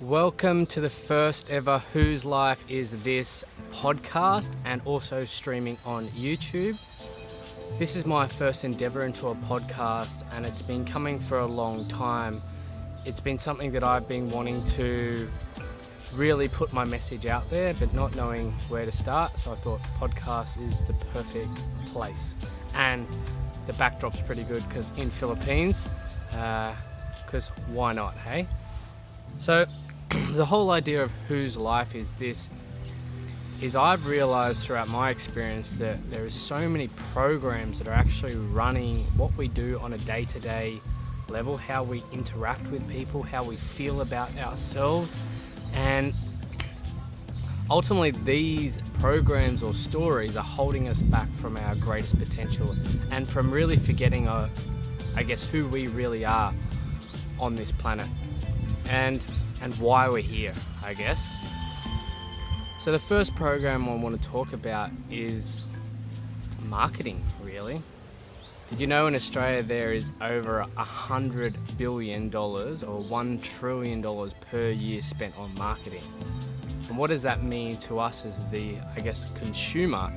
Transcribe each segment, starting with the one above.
Welcome to the first ever Whose Life Is This podcast and also streaming on YouTube. This is my first endeavor into a podcast and it's been coming for a long time. It's been something that I've been wanting to really put my message out there but not knowing where to start, so I thought podcast is the perfect place. And the backdrop's pretty good because in Philippines, because why not, hey? So the whole idea of whose life is this is I've realized throughout my experience that there is so many programs that are actually running what we do on a day-to-day level, how we interact with people, how we feel about ourselves, and ultimately these programs or stories are holding us back from our greatest potential and from really forgetting who we really are on this planet and why we're here, I guess. So the first program I want to talk about is marketing, really. Did you know in Australia there is over $100 billion or $1 trillion per year spent on marketing? And what does that mean to us as the, consumer?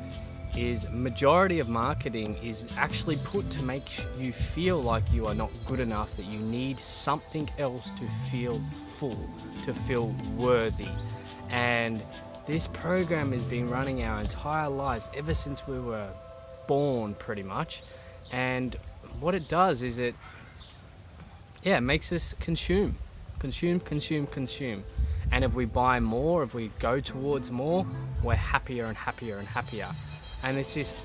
Is majority of marketing is actually put to make you feel like you are not good enough, that you need something else to feel full, to feel worthy. And this program has been running our entire lives ever since we were born, pretty much. And what it does is it makes us consume. And if we buy more, if we go towards more, we're happier and happier and happier. And it's this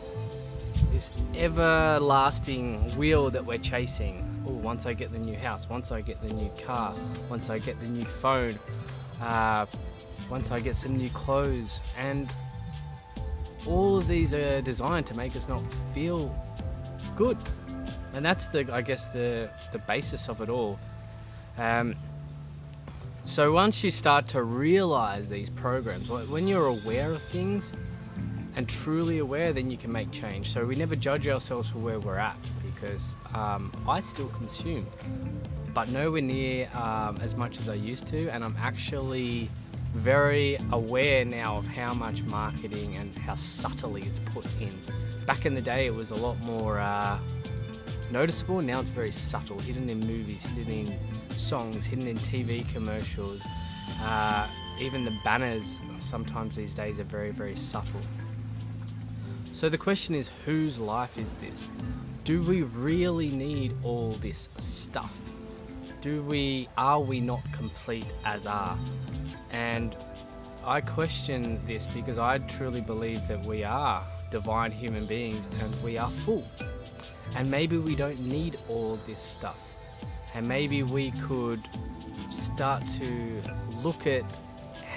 everlasting wheel that we're chasing. Oh, once I get the new house, once I get the new car, once I get the new phone, once I get some new clothes. And all of these are designed to make us not feel good. And that's the basis of it all. So once you start to realize these programs, when you're aware of things, and truly aware, then you can make change. So we never judge ourselves for where we're at, because I still consume, but nowhere near as much as I used to, and I'm actually very aware now of how much marketing and how subtly it's put in. Back in the day it was a lot more noticeable, now it's very subtle, hidden in movies, hidden in songs, hidden in TV commercials. Even the banners sometimes these days are very, very subtle. So the question is, whose life is this? Do we really need all this stuff? Are we not complete as are? And I question this because I truly believe that we are divine human beings and we are full. And maybe we don't need all this stuff. And maybe we could start to look at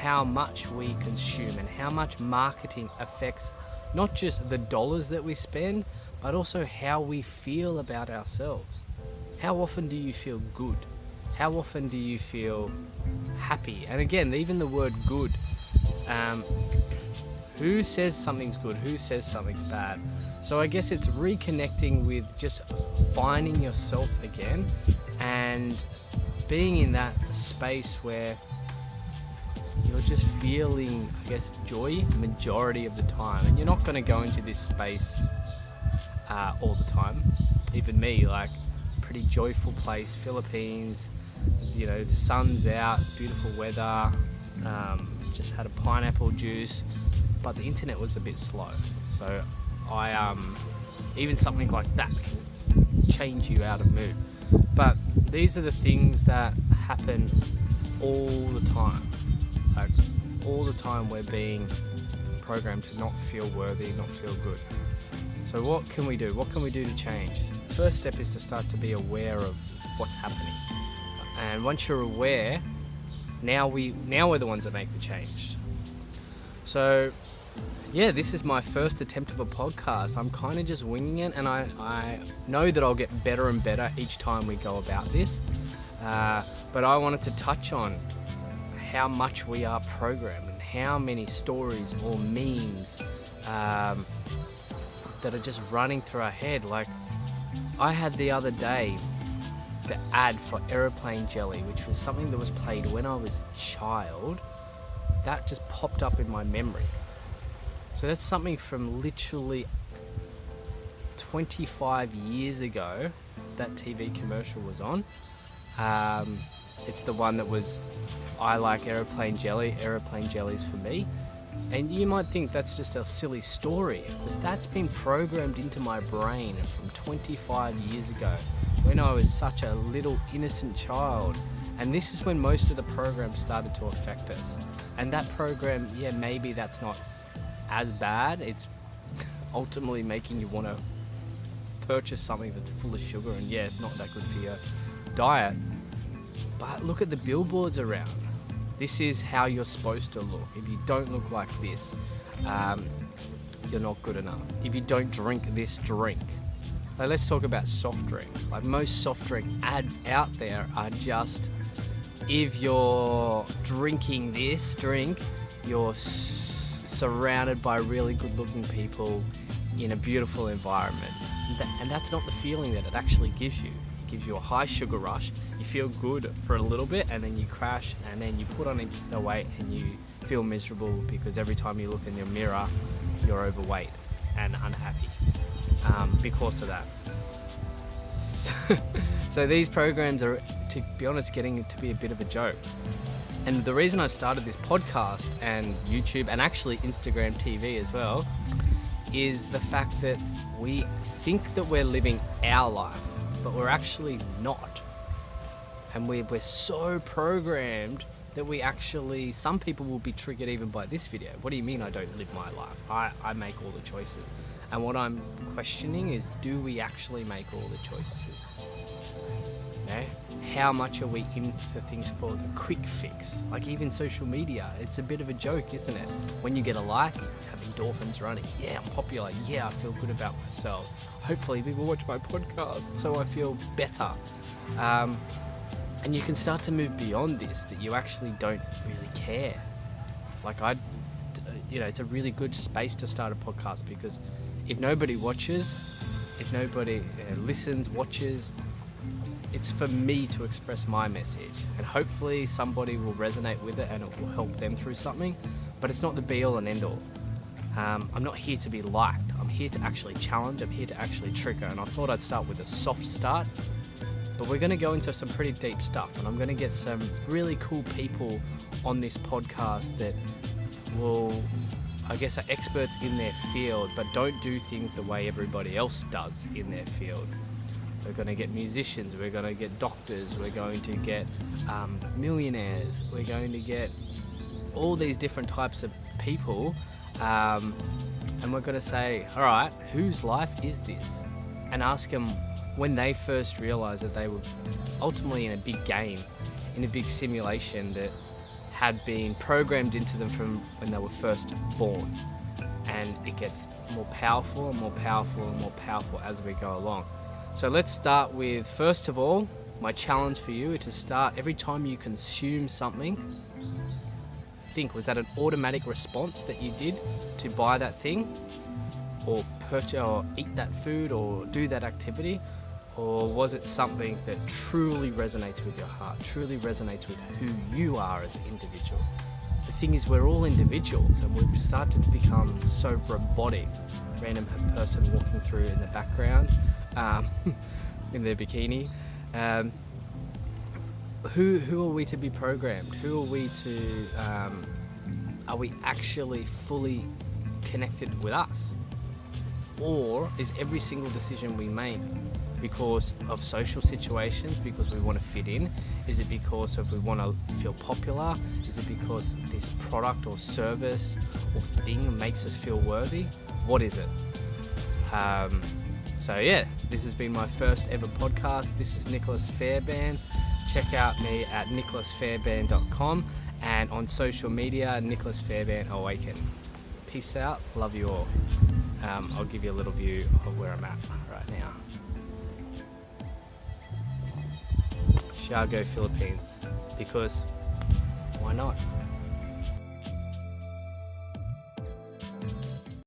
how much we consume and how much marketing affects not just the dollars that we spend, but also how we feel about ourselves. How often do you feel good? How often do you feel happy? And again, even the word good, who says something's good? Who says something's bad? So I guess it's reconnecting with just finding yourself again and being in that space where you're just feeling, joy majority of the time. And you're not going to go into this space all the time. Even me, pretty joyful place, Philippines, the sun's out, it's beautiful weather, just had a pineapple juice, but the internet was a bit slow. So even something like that can change you out of mood. But these are the things that happen all the time. All the time we're being programmed to not feel worthy, not feel good. So what can we do? What can we do to change? First step is to start to be aware of what's happening. And once you're aware, now we're the ones that make the change. So this is my first attempt of a podcast. I'm kind of just winging it, and I know that I'll get better and better each time we go about this. But I wanted to touch on how much we are programmed and how many stories or memes that are just running through our head. I had the other day the ad for Aeroplane Jelly, which was something that was played when I was a child, that just popped up in my memory. So that's something from literally 25 years ago that TV commercial was on. It's the one that was, I like aeroplane jellies for me. And you might think that's just a silly story, but that's been programmed into my brain from 25 years ago when I was such a little innocent child. And this is when most of the programs started to affect us. And that program, yeah, maybe that's not as bad. It's ultimately making you want to purchase something that's full of sugar and yeah, not that good for your diet. But look at the billboards around. This is how you're supposed to look. If you don't look like this, you're not good enough. If you don't drink this drink. Like, let's talk about soft drink. Like, most soft drink ads out there are just, if you're drinking this drink, you're surrounded by really good looking people in a beautiful environment. And that's not the feeling that it actually gives you. It gives you a high sugar rush. You feel good for a little bit and then you crash and then you put on extra weight and you feel miserable because every time you look in your mirror, you're overweight and unhappy because of that. So these programs are, to be honest, getting to be a bit of a joke. And the reason I've started this podcast and YouTube and actually Instagram TV as well is the fact that we think that we're living our life, but we're actually not. And we're so programmed that we actually, some people will be triggered even by this video. What do you mean I don't live my life? I make all the choices. And what I'm questioning is, do we actually make all the choices? You know? How much are we into things for the quick fix? Like even social media, it's a bit of a joke, isn't it? When you get a like, you have endorphins running. Yeah, I'm popular. Yeah, I feel good about myself. Hopefully people watch my podcast so I feel better. And you can start to move beyond this, that you actually don't really care. Like it's a really good space to start a podcast because if nobody watches, if nobody listens, watches, it's for me to express my message, and hopefully somebody will resonate with it and it will help them through something, but it's not the be all and end all. I'm not here to be liked. I'm here to actually challenge. I'm here to actually trigger, and I thought I'd start with a soft start, but we're going to go into some pretty deep stuff, and I'm going to get some really cool people on this podcast that will, I guess, are experts in their field, but don't do things the way everybody else does in their field. We're going to get musicians, we're going to get doctors, we're going to get millionaires, we're going to get all these different types of people, and we're going to say, all right, whose life is this? And ask them when they first realized that they were ultimately in a big game, in a big simulation that had been programmed into them from when they were first born. And it gets more powerful and more powerful and more powerful as we go along. So let's start with, first of all, my challenge for you is to start every time you consume something, think, was that an automatic response that you did to buy that thing or purchase or eat that food or do that activity? Or was it something that truly resonates with your heart, truly resonates with who you are as an individual? The thing is, we're all individuals and we've started to become so robotic. Random person walking through in the background in their bikini. Who are we to be programmed? Who are we to, are we actually fully connected with us? Or is every single decision we make because of social situations, because we want to fit in? Is it because of we want to feel popular? Is it because this product or service or thing makes us feel worthy? What is it? So yeah, this has been my first ever podcast. This is Nicholas Fairbairn. Check out me at nicholasfairbairn.com and on social media, Nicholas Fairbairn Awaken. Peace out. Love you all. I'll give you a little view of where I'm at right now. Siargao, Philippines, because why not?